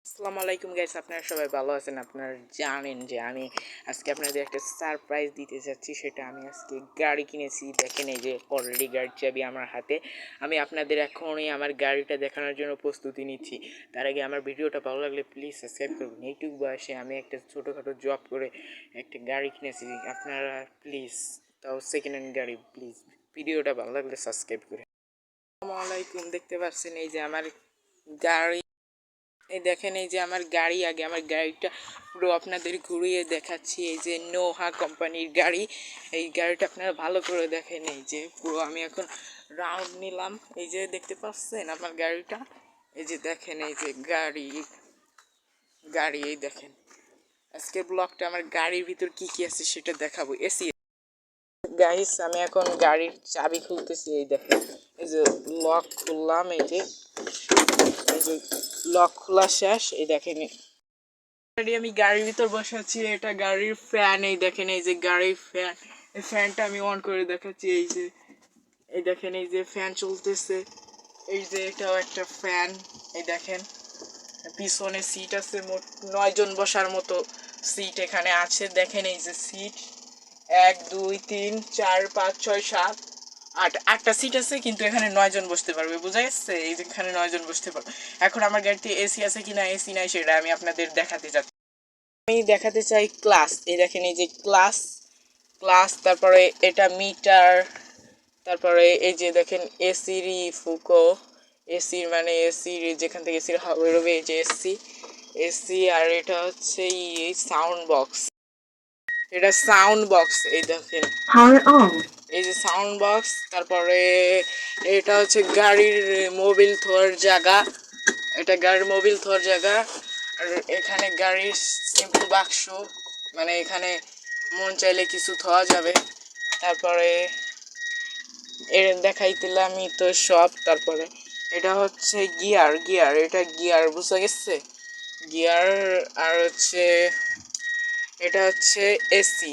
আসসালামু আলাইকুম গাইস, আপনারা সবাই ভালো আছেন। আপনারা জানেন যে আমি আজকে আপনাদের একটা সারপ্রাইজ দিতে যাচ্ছি। সেটা আমি আজকে গাড়ি কিনেছি। দেখেন, এই যে অলরেডি গাড়ির চাবি আমার হাতে। আমি আপনাদের এখনই আমার গাড়িটা দেখানোর জন্য প্রস্তুতি নিচ্ছি। তার আগে আমার ভিডিওটা ভালো লাগলে প্লিজ সাবস্ক্রাইব করবেন। এইটুকু বয়সে আমি একটা ছোটোখাটো জব করে একটা গাড়ি কিনেছি। আপনারা প্লিজ, তাও সেকেন্ড হ্যান্ড গাড়ি, প্লিজ ভিডিওটা ভালো লাগলে সাবস্ক্রাইব করে। আসসালামু আলাইকুম, দেখতে পাচ্ছেন এই যে আমার গাড়ি। এই দেখেন, এই যে আমার গাড়ি। আগে আমার গাড়িটা পুরো আপনাদের ঘুরিয়ে দেখাচ্ছি। এই যে নোহা কোম্পানির গাড়ি। এই গাড়িটা আপনারা ভালো করে দেখেন। এই যে পুরো আমি এখন রাউন্ড নিলাম। এই যে দেখতে পাচ্ছেন আমার গাড়িটা। এই যে দেখেন, এই যে গাড়ি গাড়ি এই দেখেন। আজকের ব্লগটা আমার গাড়ির ভিতর কি কি আছে সেটা দেখাবো। এসি গাইস, আমি এখন গাড়ির চাবি খুলতেছি। এই দেখেন, এই যে লক খুললাম। এই যে লক খোলা শেষ। এই দেখেন, আমি গাড়ির ভিতর বসে আছি। এটা গাড়ির ফ্যান। এই দেখেন, এই যে গাড়ির ফ্যান। এই ফ্যানটা আমি অন করে দেখাচ্ছি। এই যে এই দেখেন, এই যে ফ্যান চলতেছে। এই যে এটাও একটা ফ্যান। এই দেখেন, পিছনে সিট আছে। মোট 9 জন বসার মতো সিট এখানে আছে। দেখেন, এই যে সিট 1 2 3 4 5 6 7 8 8টা সিট আছে, কিন্তু এখানে 9 জন বসতে পারবে। বোঝা গেছে? এই যে এখানে 9 জন বসতে পারবে। এখন আমার গাড়িতে এসি আছে কিনা, এসি নাই, সেটা আমি আপনাদের দেখাতে চাচ্ছি। আমি দেখাতে চাই ক্লাস। এই দেখেন, এই যে ক্লাস ক্লাস তারপরে এটা মিটার। তারপরে এই যে দেখেন এসির ফুকো। এসির মানে এসির যেখান থেকে এসির হাওয়া বেরোবে, এই যে এসি এসি। আর এটা হচ্ছে এই সাউন্ড বক্স। এটা সাউন্ড বক্স। এই দেখেন, এই যে সাউন্ড বক্স। তারপরে এটা হচ্ছে গাড়ির মোবিল থোয়ার জায়গা। এটা গাড়ির মোবিল থোয়ার জায়গা। আর এখানে গাড়ির সিম্পল বাক্স, মানে এখানে মন চাইলে কিছু থোয়া যাবে। তারপরে এর দেখাইতেলামই তো সব। তারপরে এটা হচ্ছে গিয়ার। গিয়ার এটা গিয়ার, বুঝা গেছে? গিয়ার। আর হচ্ছে এটা হচ্ছে এসি।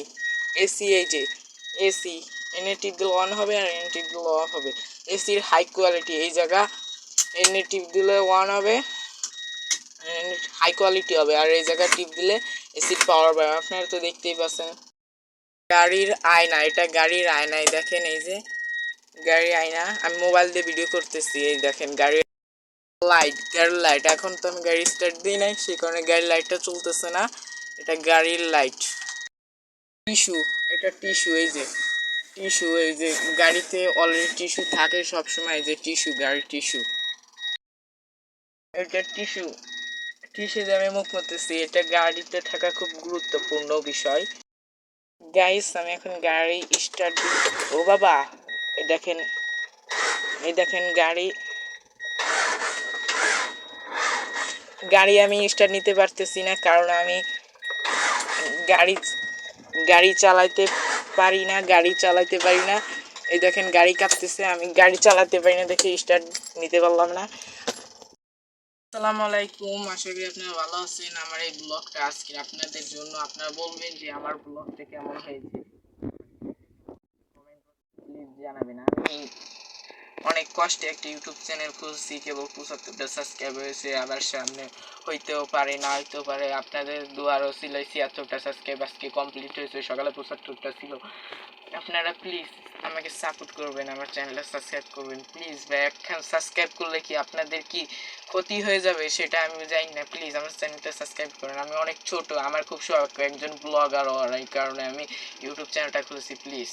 এসি এই যে এসি, এনে টিপ দিলে অন হবে আর এনে টিপ দিলে অফ হবে। এসির হাই কোয়ালিটি। এই জায়গা এনে টিপ দিলে অন হবে, হাই কোয়ালিটি হবে। আর এই জায়গায় টিপ দিলে এসির পাওয়ার বাড়বে। আপনারা তো দেখতেই পাচ্ছেন। গাড়ির আয়না। এটা গাড়ির আয়নায় দেখেন, এই যে গাড়ির আয়না। আমি মোবাইল দিয়ে ভিডিও করতেছি। এই দেখেন গাড়ির লাইট। গাড়ির লাইট। এখন তো আমি গাড়ি স্টার্ট দিই নাই, সেই কারণে গাড়ির লাইটটা চলতেছে না। এটা গাড়ির লাইট। টিস্যু। এটা টিস্যু। এই যে টিস্যু। এই যে গাড়িতে অলরেডি টিস্যু থাকে সবসময়। এই যে টিস্যু, গাড়ির টিস্যু। এটা টিস্যু। টিস্যু দিয়ে আমি মুখ করতেছি। এটা গাড়িতে থাকা খুব গুরুত্বপূর্ণ বিষয়। গাইস, আমি এখন গাড়ি স্টার্ট দিই। ও বাবা, এই দেখেন, এই দেখেন গাড়ি গাড়ি আমি স্টার্ট নিতে পারতেছি না, কারণ আমি গাড়ি গাড়ি চালাতে পারি না। গাড়ি চালাতে পারি না। এই দেখেন গাড়ি কাঁপতেছে। আমি গাড়ি চালাতে পারি না দেখে স্টার্ট নিতে পারলাম না। আসসালামু আলাইকুম, আশা করি আপনারা ভালো আছেন। আমার এই ব্লগটা আজকে আপনাদের জন্য। আপনারা বলবেন যে আমার ব্লগটা কেমন হয়েছে, প্লিজ জানাবেন। আমি অনেক কষ্টে একটা ইউটিউব চ্যানেল খুলছি, কেবল 75টা সাবস্ক্রাইব হয়েছে। আবার সামনে হইতেও পারে, না হইতেও পারে। আপনাদের দুয়ারও ছিল 76টা সাবস্ক্রাইব আজকে কমপ্লিট হয়েছে। সকালে 75টা ছিল। আপনারা প্লিজ আমাকে সাপোর্ট করবেন, আমার চ্যানেলটা সাবস্ক্রাইব করবেন প্লিজ। ভাই, একখান সাবস্ক্রাইব করলে কি আপনাদের কি ক্ষতি হয়ে যাবে সেটা আমি জানি না। প্লিজ আমার চ্যানেলটা সাবস্ক্রাইব করেন। আমি অনেক ছোট, আমার খুব শখ একজন ব্লগার হওয়ার। এই কারণে আমি ইউটিউব চ্যানেলটা খুলেছি। প্লিজ।